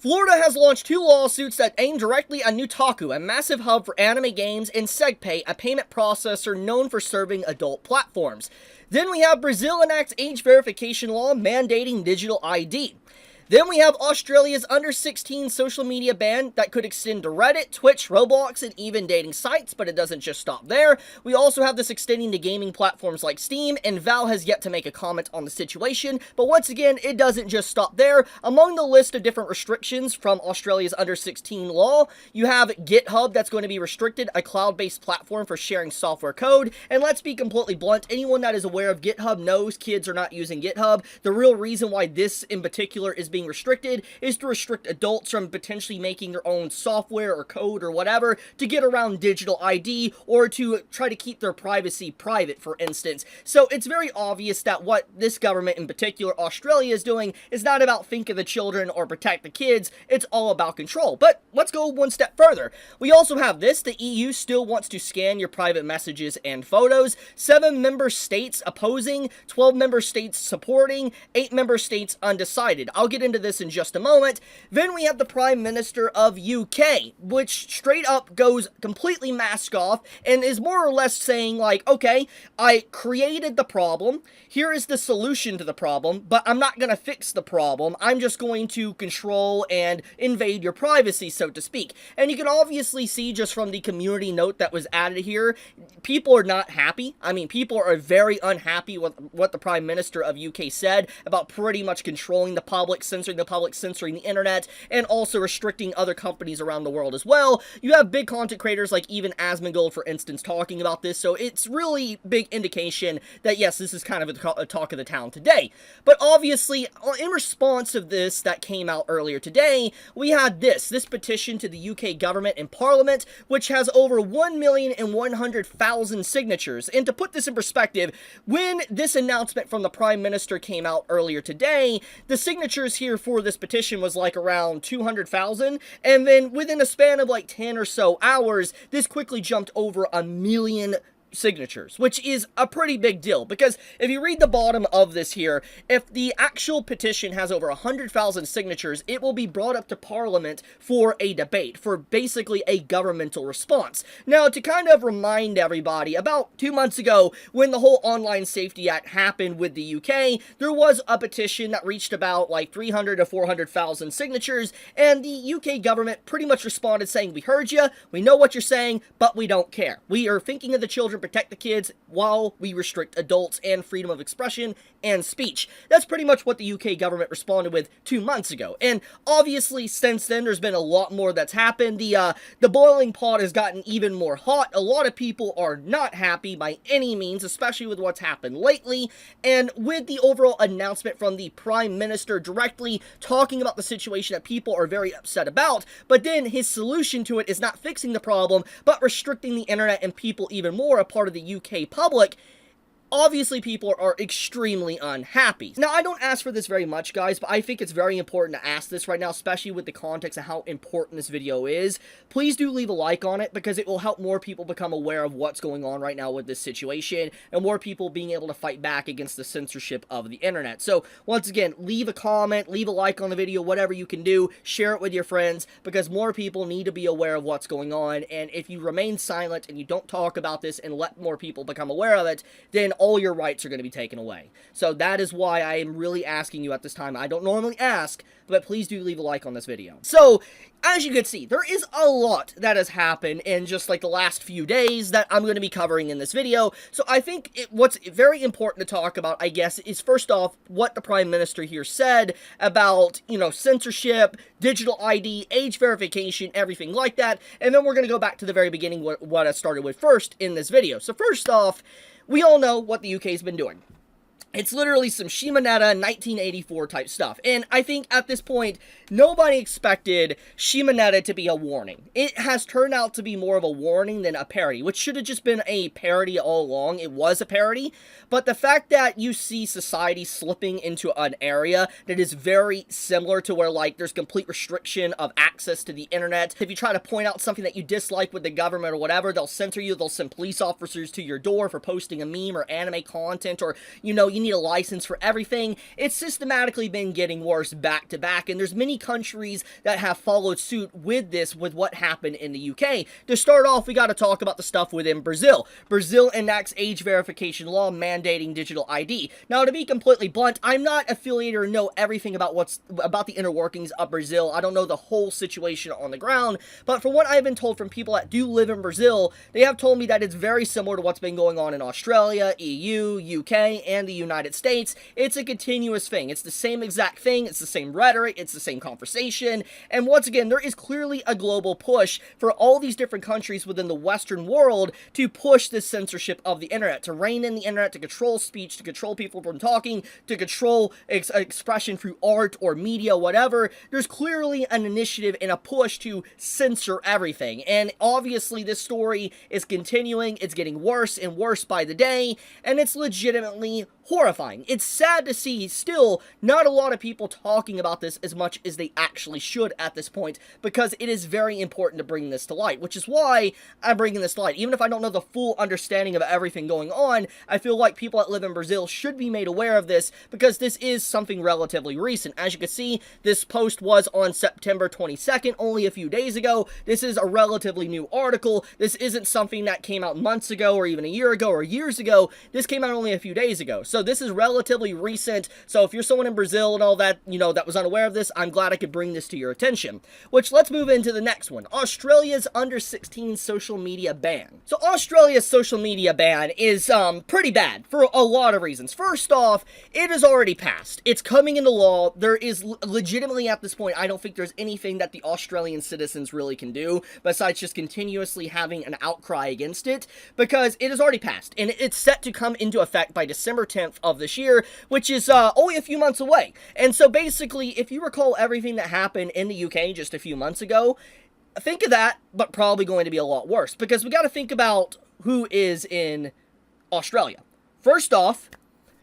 Florida has launched 2 lawsuits that aim directly at Nutaku, a massive hub for anime games, and SegPay, a payment processor known for serving adult platforms. Then we have Brazil enacts age verification law mandating digital ID. Then we have Australia's under 16 social media ban that could extend to Reddit, Twitch, Roblox, and even dating sites, but it doesn't just stop there. We also have this extending to gaming platforms like Steam, and Valve has yet to make a comment on the situation, but once again, it doesn't just stop there. Among the list of different restrictions from Australia's under 16 law, you have GitHub that's going to be restricted, a cloud-based platform for sharing software code, and let's be completely blunt, anyone that is aware of GitHub knows kids are not using GitHub. The real reason why this in particular is being restricted is to restrict adults from potentially making their own software or code or whatever to get around digital ID or to try to keep their privacy private, for instance. So it's very obvious that what this government, in particular Australia, is doing is not about think of the children or protect the kids, it's all about control. But let's go one step further. We also have this: the EU still wants to scan your private messages and photos. 7 member states opposing, 12 member states supporting, 8 member states undecided. I'll get into this in just a moment. Then we have the Prime Minister of UK, which straight up goes completely mask off and is more or less saying like, okay, I created the problem, here is the solution to the problem, but I'm not going to fix the problem, I'm just going to control and invade your privacy, so to speak. And you can obviously see just from the community note that was added here, people are not happy. I mean, people are very unhappy with what the Prime Minister of UK said about pretty much controlling the public, censoring the public, censoring the internet, and also restricting other companies around the world as well. You have big content creators like even Asmongold, for instance, talking about this, so it's really big indication that yes, this is kind of a talk of the town today. But obviously, in response to this that came out earlier today, we had this petition to the UK government and Parliament, which has over 1,100,000 signatures. And to put this in perspective, when this announcement from the Prime Minister came out earlier today, the signatures here for this petition was like around 200,000, and then within a span of like 10 or so hours, this quickly jumped over 1,000,000 signatures, which is a pretty big deal, because if you read the bottom of this here, if the actual petition has over 100,000 signatures, it will be brought up to Parliament for a debate, for basically a governmental response. Now, to kind of remind everybody, about 2 months ago, when the whole Online Safety Act happened with the UK, there was a petition that reached about like 300 to 400,000 signatures, and the UK government pretty much responded saying, we heard you, we know what you're saying, but we don't care. We are thinking of the children, protect the kids, while we restrict adults and freedom of expression and speech. That's pretty much what the UK government responded with 2 months ago. And obviously, since then, there's been a lot more that's happened. The boiling pot has gotten even more hot. A lot of people are not happy by any means, especially with what's happened lately. And with the overall announcement from the Prime Minister directly talking about the situation that people are very upset about, but then his solution to it is not fixing the problem, but restricting the internet and people even more, a part of the UK public, obviously people are extremely unhappy. Now, I don't ask for this very much, guys, but I think it's very important to ask this right now, especially with the context of how important this video is. Please do leave a like on it, because it will help more people become aware of what's going on right now with this situation, and more people being able to fight back against the censorship of the internet. So, once again, leave a comment, leave a like on the video, whatever you can do, share it with your friends, because more people need to be aware of what's going on, and if you remain silent and you don't talk about this and let more people become aware of it, then all your rights are going to be taken away. So that is why I am really asking you at this time. I don't normally ask, but please do leave a like on this video. So, as you can see, there is a lot that has happened in just like the last few days that I'm going to be covering in this video. So I think what's very important to talk about, I guess, is first off, what the Prime Minister here said about, you know, censorship, digital ID, age verification, everything like that. And then we're going to go back to the very beginning, what I started with first in this video. So first off, we all know what the UK's been doing. It's literally some Shimonetta 1984 type stuff. And I think at this point, nobody expected Shimonetta to be a warning. It has turned out to be more of a warning than a parody, which should have just been a parody all along. It was a parody. But the fact that you see society slipping into an area that is very similar to where, like, there's complete restriction of access to the internet. If you try to point out something that you dislike with the government or whatever, they'll censor you. They'll send police officers to your door for posting a meme or anime content, or, you you need a license for everything. It's systematically been getting worse back to back, and there's many countries that have followed suit with this, with what happened in the UK. To start off, we got to talk about the stuff within Brazil. Brazil enacts age verification law mandating digital ID. Now, to be completely blunt, I'm not affiliated or know everything about the inner workings of Brazil. I don't know the whole situation on the ground, but from what I've been told from people that do live in Brazil, they have told me that it's very similar to what's been going on in Australia, EU, UK, and the United States. It's a continuous thing. It's the same exact thing. It's the same rhetoric. It's the same conversation. And once again, there is clearly a global push for all these different countries within the Western world to push this censorship of the internet, to rein in the internet, to control speech, to control people from talking, to control expression through art or media, whatever. There's clearly an initiative and a push to censor everything. And obviously this story is continuing. It's getting worse and worse by the day, and it's legitimately horrifying. It's sad to see still not a lot of people talking about this as much as they actually should at this point, because it is very important to bring this to light, which is why I'm bringing this to light. Even if I don't know the full understanding of everything going on, I feel like people that live in Brazil should be made aware of this, because this is something relatively recent. As you can see, this post was on September 22nd, only a few days ago. This is a relatively new article. This isn't something that came out months ago or even a year ago or years ago. This came out only a few days ago. So this is relatively recent. So if you're someone in Brazil and all that, you know, that was unaware of this, I'm glad I could bring this to your attention. Which, let's move into the next one. Australia's under 16 social media ban. So Australia's social media ban is pretty bad for a lot of reasons. First off, it is already passed. It's coming into law. There is legitimately at this point, I don't think there's anything that the Australian citizens really can do besides just continuously having an outcry against it, because it is already passed and it's set to come into effect by December 10th of this year, which is only a few months away. And so basically, if you recall everything that happened in the UK just a few months ago, think of that, but probably going to be a lot worse, because we got to think about who is in Australia. First off,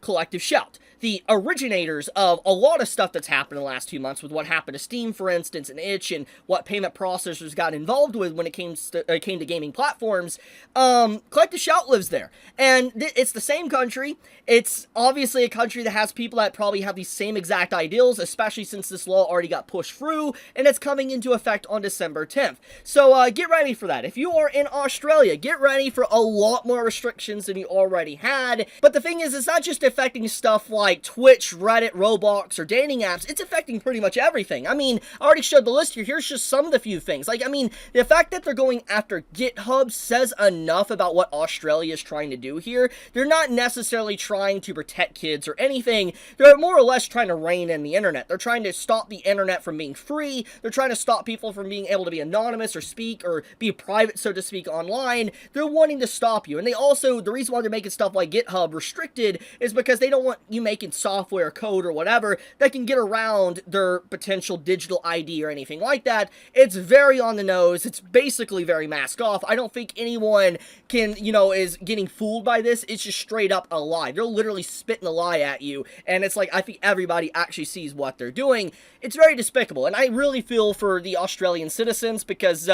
Collective Shout, the originators of a lot of stuff that's happened in the last 2 months, with what happened to Steam, for instance, and Itch, and what payment processors got involved with when it came to gaming platforms. Collective Shout lives there, and it's the same country. It's obviously a country that has people that probably have these same exact ideals, especially since this law already got pushed through, and it's coming into effect on December 10th. So get ready for that. If you are in Australia, get ready for a lot more restrictions than you already had. But the thing is, it's not just affecting stuff like Twitch, Reddit, Roblox, or dating apps. It's affecting pretty much everything. I mean, I already showed the list here. Here's just some of the few things. Like, I mean, the fact that they're going after GitHub says enough about what Australia is trying to do here. They're not necessarily trying to protect kids or anything. They're more or less trying to rein in the internet. They're trying to stop the internet from being free. They're trying to stop people from being able to be anonymous or speak or be private, so to speak, online. They're wanting to stop you. And they also, the reason why they're making stuff like GitHub restricted is because they don't want you making software, code, or whatever that can get around their potential digital ID or anything like that. It's very on the nose. It's basically very mask off. I don't think anyone can, is getting fooled by this. It's just straight up a lie. They're literally spitting a lie at you, and it's like, I think everybody actually sees what they're doing. It's very despicable, and I really feel for the Australian citizens, because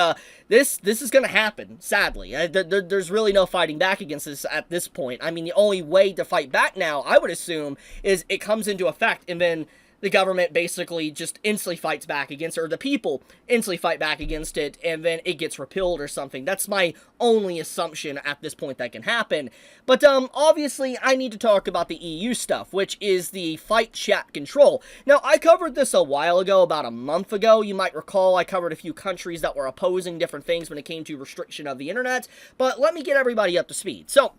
this is going to happen, sadly. There's really no fighting back against this at this point. I mean, the only way to fight back now, I would assume, is it comes into effect, and then the government basically just instantly fights back against it, or the people instantly fight back against it, and then it gets repealed or something. That's my only assumption at this point that can happen. But obviously, I need to talk about the EU stuff, which is the fight chat control. Now, I covered this a while ago, about a month ago. You might recall I covered a few countries that were opposing different things when it came to restriction of the internet, but let me get everybody up to speed. So,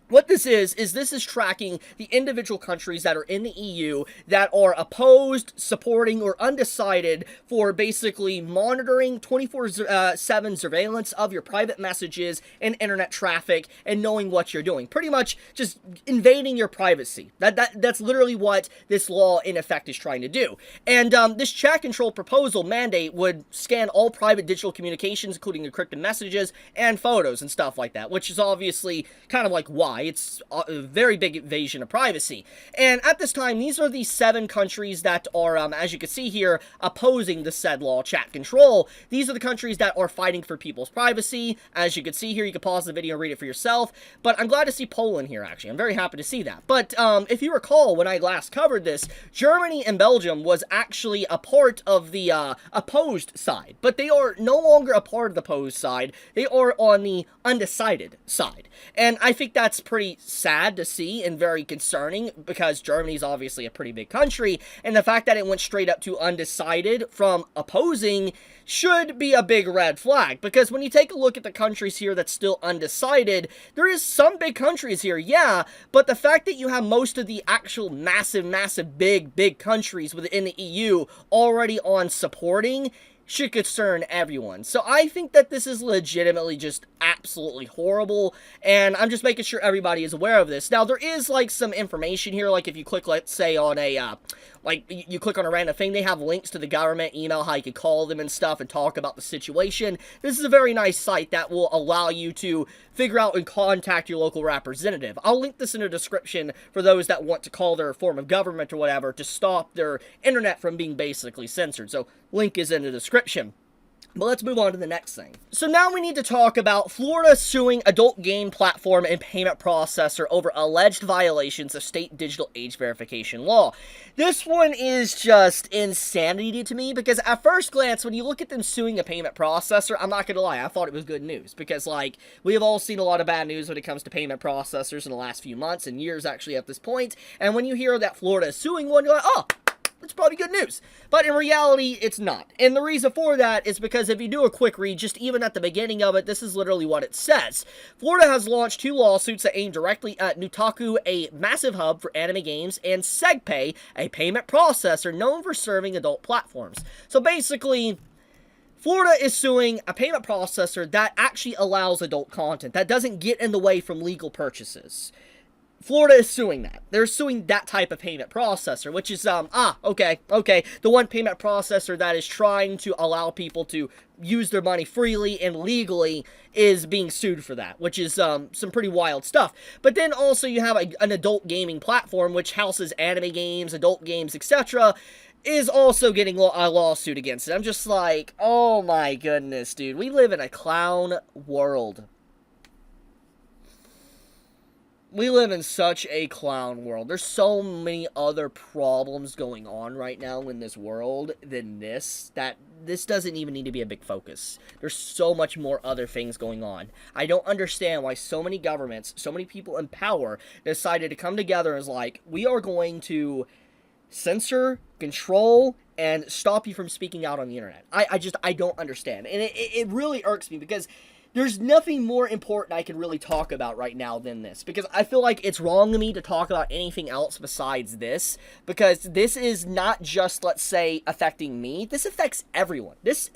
what this is this is tracking the individual countries that are in the EU that are opposed, supporting, or undecided for basically monitoring 24/7 surveillance of your private messages and internet traffic and knowing what you're doing. Pretty much just invading your privacy. That's literally what this law in effect is trying to do. And this chat control proposal mandate would scan all private digital communications, including encrypted messages and photos and stuff like that, which is obviously kind of like why. lie. It's a very big invasion of privacy. And at this time, these are the 7 countries that are, as you can see here, opposing the said law, chat control. These are the countries that are fighting for people's privacy. As you can see here, you can pause the video and read it for yourself. But I'm glad to see Poland here, actually. I'm very happy to see that. But if you recall, when I last covered this, Germany and Belgium was actually a part of the opposed side. But they are no longer a part of the opposed side. They are on the undecided side. And I think that's pretty sad to see and very concerning, because Germany's obviously a pretty big country, and the fact that it went straight up to undecided from opposing should be a big red flag, because when you take a look at the countries here that's still undecided, there is some big countries here, yeah, but the fact that you have most of the actual massive, big countries within the EU already on supporting should concern everyone. So I think that this is legitimately just absolutely horrible, and I'm just making sure everybody is aware of this. Now, there is, like, some information here, like, if you click, let's say, on a, you click on a random thing, they have links to the government email, how you can call them and stuff, and talk about the situation. This is a very nice site that will allow you to figure out and contact your local representative. I'll link this in the description for those that want to call their form of government or whatever to stop their internet from being basically censored. So, link is in the description. But let's move on to the next thing. So now we need to talk about Florida suing adult game platform and payment processor over alleged violations of state digital age verification law. This one is just insanity to me, because at first glance, when you look at them suing a payment processor, I'm not gonna lie, I thought it was good news, because, like, we have all seen a lot of bad news when it comes to payment processors in the last few months and years, actually, at this point, and when you hear that Florida is suing one, you're like, oh, it's probably good news. But in reality, it's not. And the reason for that is because if you do a quick read, just even at the beginning of it, this is literally what it says. Florida has launched 2 lawsuits that aim directly at Nutaku, a massive hub for anime games, and SegPay, a payment processor known for serving adult platforms. So basically, Florida is suing a payment processor that actually allows adult content, that doesn't get in the way from legal purchases. Florida is suing that. They're suing that type of payment processor, which is, okay. The one payment processor that is trying to allow people to use their money freely and legally is being sued for that, which is, some pretty wild stuff. But then also you have an adult gaming platform, which houses anime games, adult games, etc., is also getting a lawsuit against it. I'm just like, oh my goodness, dude. We live in a clown world. We live in such a clown world. There's so many other problems going on right now in this world than this, that this doesn't even need to be a big focus. There's so much more other things going on. I don't understand why so many governments, so many people in power decided to come together as like, we are going to censor, control, and stop you from speaking out on the internet. I don't understand. And it really irks me, because there's nothing more important I can really talk about right now than this, because I feel like it's wrong of me to talk about anything else besides this, because this is not just, let's say, affecting me. This affects everyone. This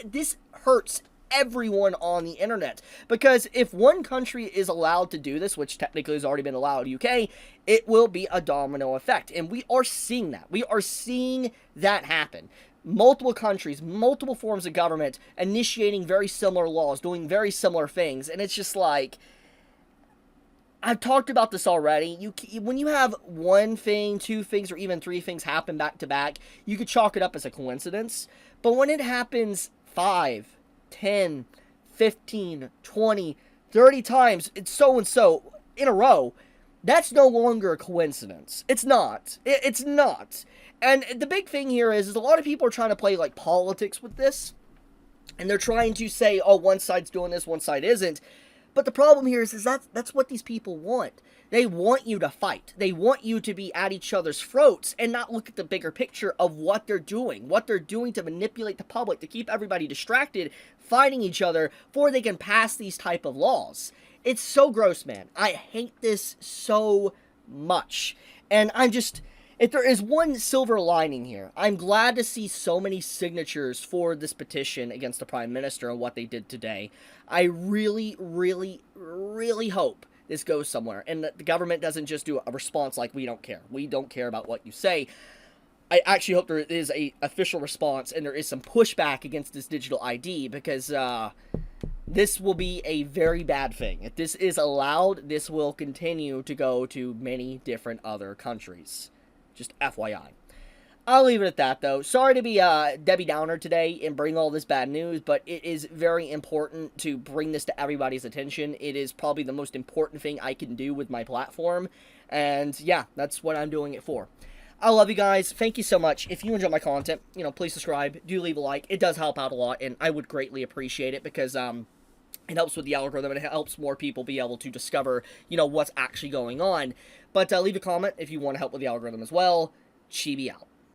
hurts everyone on the internet, because if one country is allowed to do this, which technically has already been allowed in the UK, it will be a domino effect, and we are seeing that. We are seeing that happen. Multiple countries, multiple forms of government initiating very similar laws, doing very similar things, and it's just like, I've talked about this already. When you have one thing, 2 things, or even 3 things happen back to back, you could chalk it up as a coincidence. But when it happens 5, 10, 15, 20, 30 times, it's so and so in a row, that's no longer a coincidence. It's not. It's not. And the big thing here is a lot of people are trying to play, like, politics with this. And they're trying to say, oh, one side's doing this, one side isn't. But the problem here is that's what these people want. They want you to fight. They want you to be at each other's throats and not look at the bigger picture of what they're doing. What they're doing to manipulate the public, to keep everybody distracted, fighting each other, before they can pass these type of laws. It's so gross, man. I hate this so much. And I'm just... if there is one silver lining here, I'm glad to see so many signatures for this petition against the Prime Minister and what they did today. I really, really, really hope this goes somewhere, and that the government doesn't just do a response like, we don't care. We don't care about what you say. I actually hope there is a official response and there is some pushback against this digital ID, because, this will be a very bad thing. If this is allowed, this will continue to go to many different other countries. Just FYI. I'll leave it at that, though. Sorry to be Debbie Downer today and bring all this bad news, but it is very important to bring this to everybody's attention. It is probably the most important thing I can do with my platform, and yeah, that's what I'm doing it for. I love you guys. Thank you so much. If you enjoy my content, please subscribe. Do leave a like. It does help out a lot, and I would greatly appreciate it because, it helps with the algorithm, and it helps more people be able to discover, what's actually going on. But leave a comment if you want to help with the algorithm as well. Chibi out.